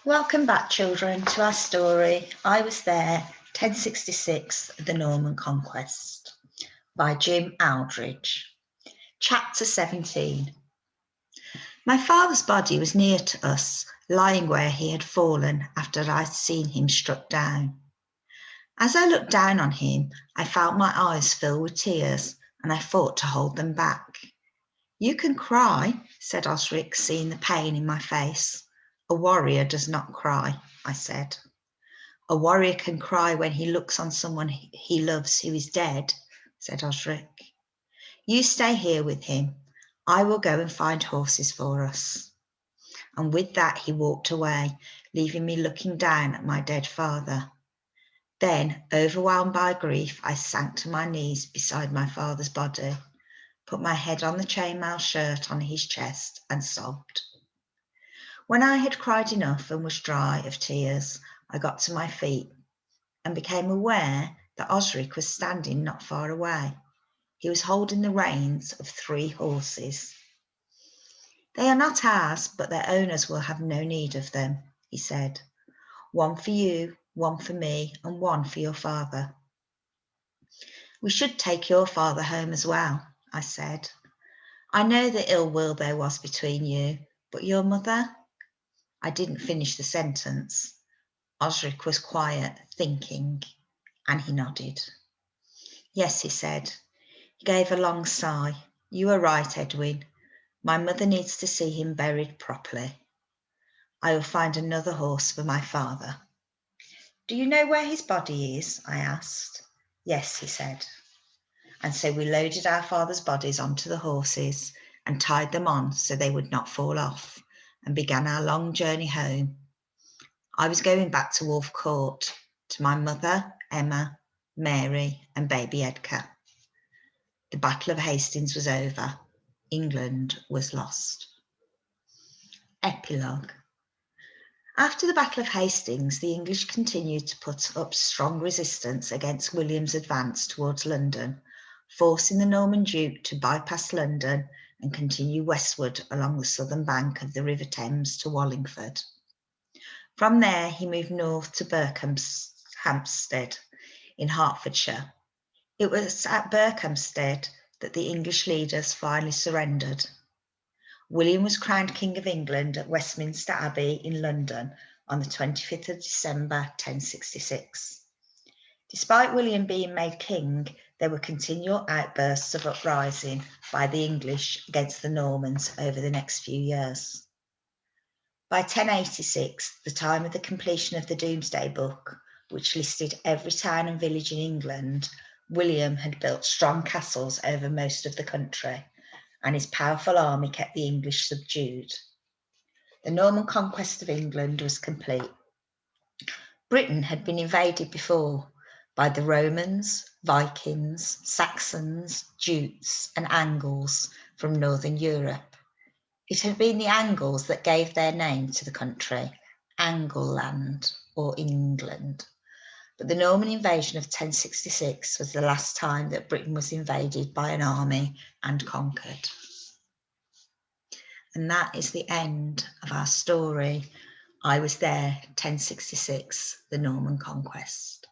Welcome back, children, to our story, I Was There, 1066, The Norman Conquest, by Jim Aldridge. Chapter 17. My father's body was near to us, lying where he had fallen after I'd seen him struck down. As I looked down on him, I felt my eyes fill with tears, and I fought to hold them back. "You can cry," said Osric, seeing the pain in my face. "A warrior does not cry," I said. "A warrior can cry when he looks on someone he loves who is dead," said Osric. "You stay here with him. I will go and find horses for us." And with that he walked away, leaving me looking down at my dead father. Then, overwhelmed by grief, I sank to my knees beside my father's body, put my head on the chainmail shirt on his chest, and sobbed. When I had cried enough and was dry of tears, I got to my feet and became aware that Osric was standing not far away. He was holding the reins of 3 horses. "They are not ours, but their owners will have no need of them," he said. "One for you, one for me, and one for your father." "We should take your father home as well," I said. "I know the ill will there was between you, but your mother?" I didn't finish the sentence. Osric was quiet, thinking, and he nodded. "Yes," he said. He gave a long sigh. "You are right, Edwin. My mother needs to see him buried properly. I will find another horse for my father." "Do you know where his body is?" I asked. "Yes," he said. And so we loaded our father's bodies onto the horses and tied them on so they would not fall off, and began our long journey home. I was going back to Wolf Court, to my mother, Emma, Mary, and baby Edgar. The Battle of Hastings was over. England was lost. Epilogue. After the Battle of Hastings, the English continued to put up strong resistance against William's advance towards London, forcing the Norman Duke to bypass London and continue westward along the southern bank of the River Thames to Wallingford. From there, he moved north to Berkhamsted in Hertfordshire. It was at Berkhamsted that the English leaders finally surrendered. William was crowned King of England at Westminster Abbey in London on the 25th of December 1066. Despite William being made king, there were continual outbursts of uprising by the English against the Normans over the next few years. By 1086, the time of the completion of the Domesday Book, which listed every town and village in England, William had built strong castles over most of the country, and his powerful army kept the English subdued. The Norman conquest of England was complete. Britain had been invaded before by the Romans, Vikings, Saxons, Jutes, and Angles from northern Europe. It had been the Angles that gave their name to the country, Angleland or England. But the Norman invasion of 1066 was the last time that Britain was invaded by an army and conquered. And that is the end of our story, I Was There, 1066, The Norman Conquest.